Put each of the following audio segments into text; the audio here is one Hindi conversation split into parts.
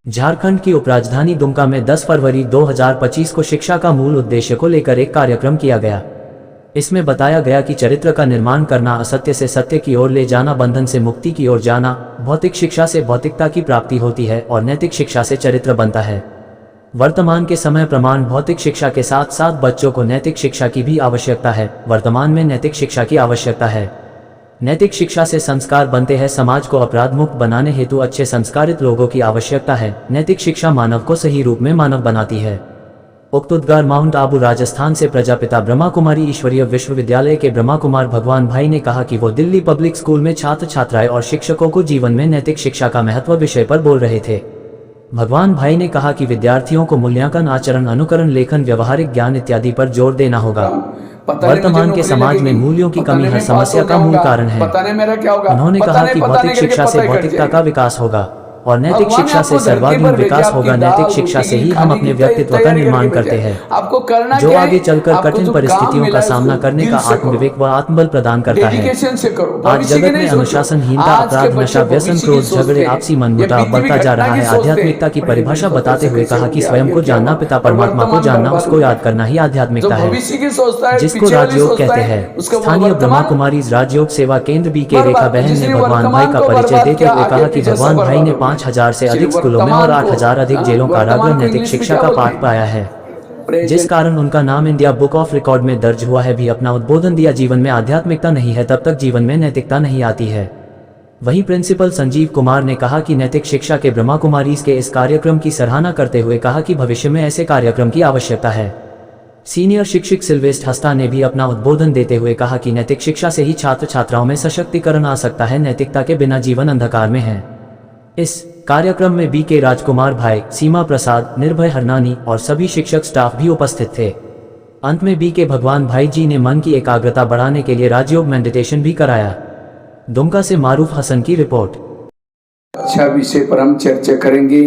झारखंड की उपराजधानी दुमका में 10 फरवरी 2025 को शिक्षा का मूल उद्देश्य को लेकर एक कार्यक्रम किया गया। इसमें बताया गया कि चरित्र का निर्माण करना, असत्य से सत्य की ओर ले जाना, बंधन से मुक्ति की ओर जाना, भौतिक शिक्षा से भौतिकता की प्राप्ति होती है और नैतिक शिक्षा से चरित्र बनता है। वर्तमान के समय प्रमाण भौतिक शिक्षा के साथ साथ बच्चों को नैतिक शिक्षा की भी आवश्यकता है। वर्तमान में नैतिक शिक्षा की आवश्यकता है। नैतिक शिक्षा से संस्कार बनते हैं। समाज को अपराध मुक्त बनाने हेतु अच्छे संस्कारित लोगों की आवश्यकता है। नैतिक शिक्षा मानव को सही रूप में मानव बनाती है। उक्त उद्गार माउंट आबू राजस्थान से प्रजापिता ब्रह्मा कुमारी ईश्वरीय विश्वविद्यालय के ब्रह्मा कुमार भगवान भाई ने कहा कि वो दिल्ली पब्लिक स्कूल में छात्र छात्राएं और शिक्षकों को जीवन में नैतिक शिक्षा का महत्व विषय पर बोल रहे थे। भगवान भाई ने कहा कि विद्यार्थियों को मूल्यांकन, आचरण, अनुकरण, लेखन, व्यवहारिक ज्ञान इत्यादि पर जोर देना होगा। वर्तमान के समाज में मूल्यों की कमी हर समस्या का मूल कारण है। उन्होंने कहा कि भौतिक शिक्षा से भौतिकता का विकास होगा और नैतिक शिक्षा से सर्वांगीण विकास होगा। नैतिक शिक्षा से ही हम अपने व्यक्तित्व का निर्माण करते हैं, जो आगे चलकर कठिन परिस्थितियों का सामना करने का आत्मविवेक व आत्मबल प्रदान करता है। आज जगत में अनुशासनहीनता, अपराध, नशा, व्यसन, क्रोध, झगड़े, आपसी मनमुटाव बढ़ता जा रहा है। आध्यात्मिकता की परिभाषा बताते हुए कहा कि स्वयं को जानना, पिता परमात्मा को जानना, उसको याद करना ही आध्यात्मिकता है, जिसको राजयोग कहते हैं। स्थानीय ब्रह्मा कुमारी राजयोग सेवा केंद्र बी के रेखा बहन ने भगवान भाई का परिचय देते हुए कहा कि भगवान भाई ने 5000 से अधिक स्कूलों में और 8000 अधिक जेलों कारागृह नैतिक शिक्षा का पाठ पाया है, जिस कारण उनका नाम इंडिया बुक ऑफ रिकॉर्ड में दर्ज हुआ है। भी अपना उद्बोधन दिया, जीवन में आध्यात्मिकता नहीं है तब तक जीवन में नैतिकता नहीं आती है। वहीं प्रिंसिपल संजीव कुमार ने कहा कि नैतिक शिक्षा के ब्रह्मा कुमारीज के इस कार्यक्रम की सराहना करते हुए कहा कि भविष्य में ऐसे कार्यक्रम की आवश्यकता है। सीनियर शिक्षक सिल्वेस्ट हस्ता ने भी अपना उद्बोधन देते हुए कहा कि नैतिक शिक्षा से ही छात्र छात्राओं में सशक्तिकरण आ सकता है। नैतिकता के बिना जीवन अंधकार में है। इस कार्यक्रम में बी के राजकुमार भाई, सीमा प्रसाद, निर्भय हरनानी और सभी शिक्षक स्टाफ भी उपस्थित थे। अंत में बी के भगवान भाई जी ने मन की एकाग्रता बढ़ाने के लिए राजयोग मेडिटेशन भी कराया। दुमका से मारूफ हसन की रिपोर्ट। अच्छा विषय पर हम चर्चा करेंगे,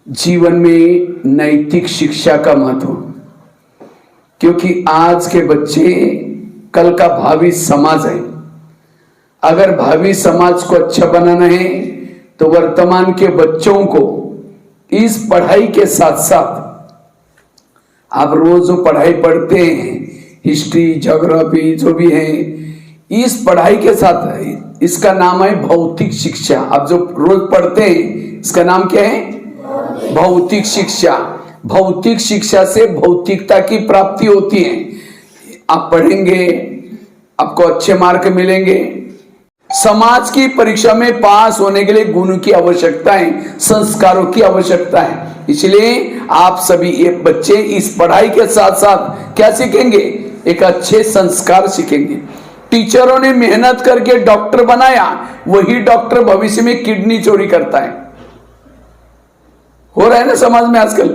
जीवन में नैतिक शिक्षा का महत्व। क्योंकि आज के बच्चे कल का भावी समाज है। अगर भावी समाज को अच्छा बनाना है तो वर्तमान के बच्चों को इस पढ़ाई के साथ साथ, आप रोज जो पढ़ाई पढ़ते हैं, हिस्ट्री, ज्योग्राफी जो भी है, इस पढ़ाई के साथ इसका नाम है भौतिक शिक्षा। आप जो रोज पढ़ते हैं इसका नाम क्या है? भौतिक शिक्षा। भौतिक शिक्षा से भौतिकता की प्राप्ति होती है। आप पढ़ेंगे, आपको अच्छे मार्क मिलेंगे। समाज की परीक्षा में पास होने के लिए गुण की आवश्यकता है, संस्कारों की आवश्यकता है। इसलिए आप सभी ये बच्चे इस पढ़ाई के साथ साथ क्या सीखेंगे? एक अच्छे संस्कार सीखेंगे। टीचरों ने मेहनत करके डॉक्टर बनाया, वही डॉक्टर भविष्य में किडनी चोरी करता है। हो रहा है ना समाज में आजकल।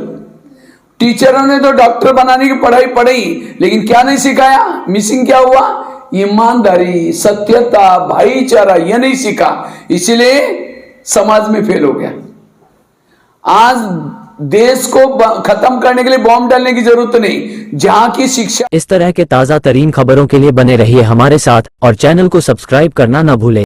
टीचरों ने तो डॉक्टर बनाने की पढ़ाई पढ़ी, लेकिन क्या नहीं सिखाया? मिसिंग क्या हुआ? ईमानदारी, सत्यता, भाईचारा, यह नहीं सीखा। इसलिए समाज में फेल हो गया। आज देश को खत्म करने के लिए बॉम्ब डालने की जरूरत नहीं, जहां की शिक्षा। इस तरह के ताजा तरीन खबरों के लिए बने रहिए हमारे साथ और चैनल को सब्सक्राइब करना न भूलें।